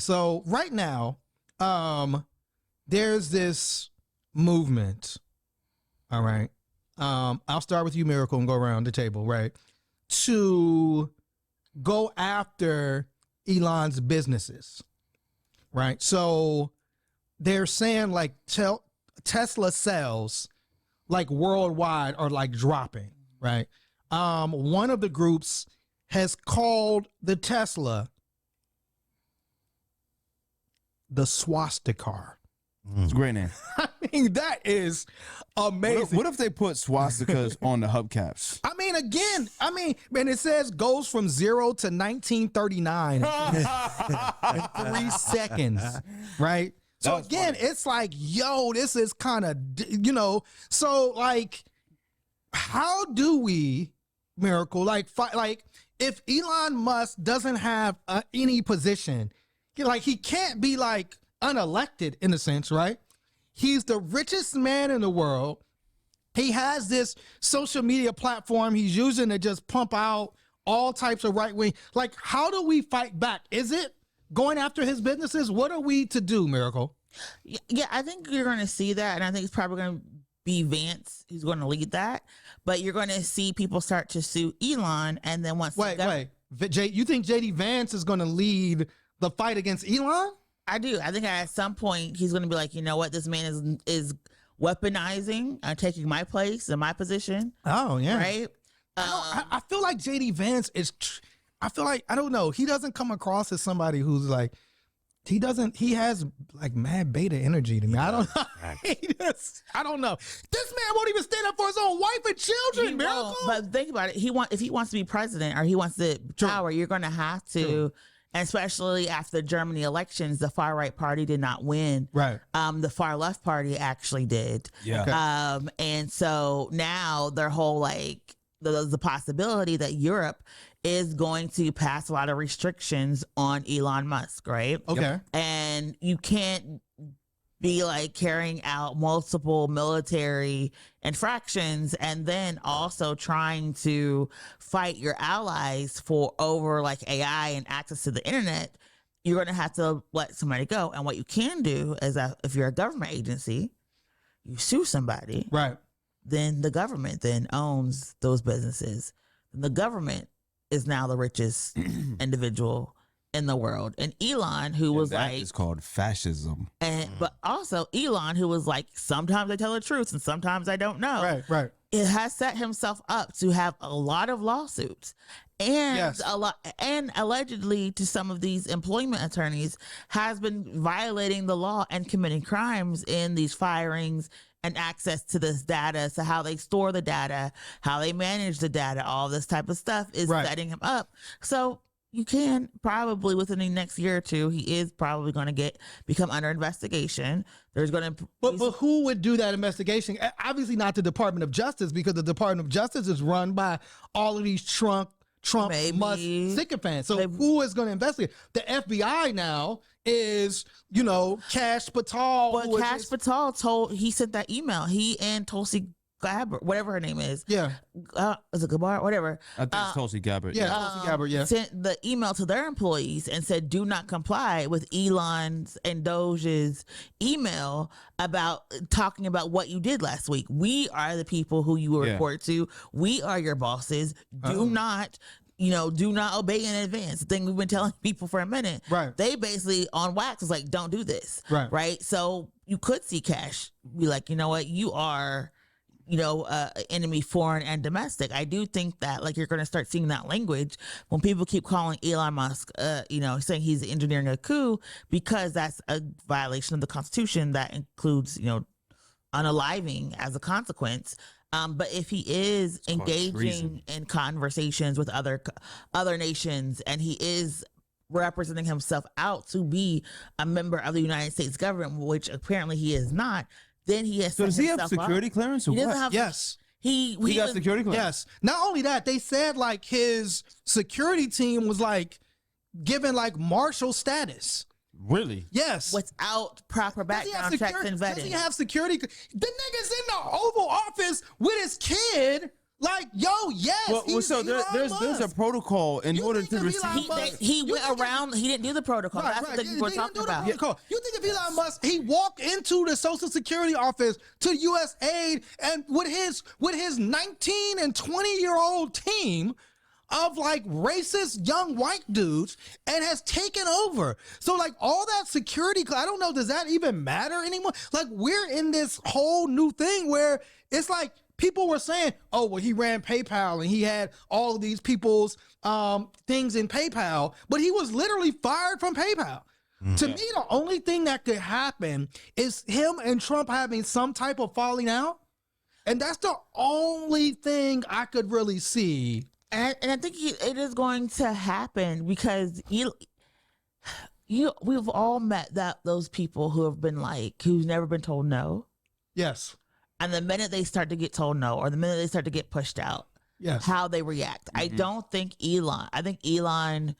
So right now, there's this movement. All right. I'll start with you, Miracle, and go around the table, right? To go after Elon's businesses, right? So they're saying like Tesla sales like worldwide are like dropping, right? One of the groups has called the Tesla the swastika. It's a great name. I mean, that is amazing. What if they put swastikas on the hubcaps? I mean, again, and it says goes from 0 to 1939 in 3 seconds, right? So again, funny. It's like, yo, this is kind of, so like, how do we, Miracle, like if Elon Musk doesn't have any position, he can't be like unelected in a sense, right? He's the richest man in the world. He has this social media platform he's using to just pump out all types of right wing. Like, how do we fight back? Is it going after his businesses? What are we to do, Miracle? Yeah, I think you're going to see that. And I think it's probably going to be Vance who's going to lead that. But you're going to see people start to sue Elon. And then once... Wait. You think JD Vance is going to lead the fight against Elon? I do. I think at some point he's going to be like, you know what, this man is weaponizing and taking my place and my position. Oh yeah, right. I feel like JD Vance is. I feel like, I don't know. He doesn't come across as somebody who's like. He has like mad beta energy to me. I don't know. I don't know. This man won't even stand up for his own wife and children, Miracle. But think about it. If he wants to be president or he wants the power, you're going to have to. True. And especially after the Germany elections, the far right party did not win. Right. The far left party actually did. Yeah. Okay. And so now their whole the possibility that Europe is going to pass a lot of restrictions on Elon Musk, right? Okay. And you can't be like carrying out multiple military infractions and then also trying to fight your allies for over like AI and access to the internet. You're going to have to let somebody go. And what you can do is that if you're a government agency, you sue somebody, right? Then the government then owns those businesses. And the government is now the richest individual in the world. And Elon, who was that like, is called fascism. But also Elon, who was like, sometimes I tell the truth and sometimes I don't know. Right. It has set himself up to have a lot of lawsuits and and allegedly to some of these employment attorneys has been violating the law and committing crimes in these firings and access to this data. So how they store the data, how they manage the data, all this type of stuff is setting him up. So you can probably within the next year or two, he is probably going to become under investigation. There's going to, but who would do that investigation? Obviously not the Department of Justice, because the Department of Justice is run by all of these Trump Musk sycophants. So who is going to investigate? The FBI now is, Kash Patel. But Kash Patel he sent that email. He and Tulsi Gabbard, whatever her name is. Yeah. Is it Gabbard? Whatever. I think it's Tulsi Gabbard. Yeah, Tulsi Gabbard, yeah. Sent the email to their employees and said, do not comply with Elon's and DOGE's email about talking about what you did last week. We are the people who you will report to. We are your bosses. Do not obey in advance. The thing we've been telling people for a minute. Right. They basically on wax was like, don't do this. Right. So you could see Kash be like, you know what, you are, enemy foreign and domestic. I do think that you're going to start seeing that language when people keep calling Elon Musk, saying he's engineering a coup, because that's a violation of the Constitution that includes, unaliving as a consequence. But if he is engaging in conversations with other nations and he is representing himself out to be a member of the United States government, which apparently he is not, then he has. So does he have security clearance or what? Yes. He got security clearance. Yes. Not only that, they said his security team was given marshal status. Really? Yes. Without proper background checks and vetting. Does he have security? The nigga's in the Oval Office with his kid, Like, yo, yes. Well, so there's a protocol in order to receive. He went around. He didn't do the protocol. That's what we're talking about. You think if Elon Musk, he walked into the Social Security office to U.S. Aid and with his 19 and 20-year-old team of like racist young white dudes and has taken over. So like all that security, I don't know, does that even matter anymore? Like we're in this whole new thing where it's like people were saying, oh, well, he ran PayPal and he had all of these people's things in PayPal, but he was literally fired from PayPal. To me, the only thing that could happen is him and Trump having some type of falling out. And that's the only thing I could really see. And I think it is going to happen because we've all met those people who have been like, who's never been told no. Yes. And the minute they start to get told no, or the minute they start to get pushed out, yes, how they react. I don't think I think Elon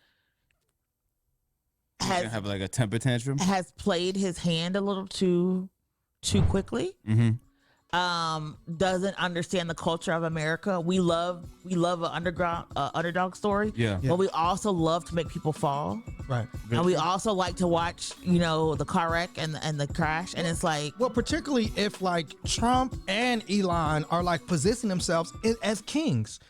have like a temper tantrum, has played his hand a little too quickly. Doesn't understand the culture of America. We love an underdog story. Yeah. But we also love to make people fall. Right. And we also like to watch, the car wreck and the crash. And it's like, well, particularly if like Trump and Elon are like positioning themselves as kings.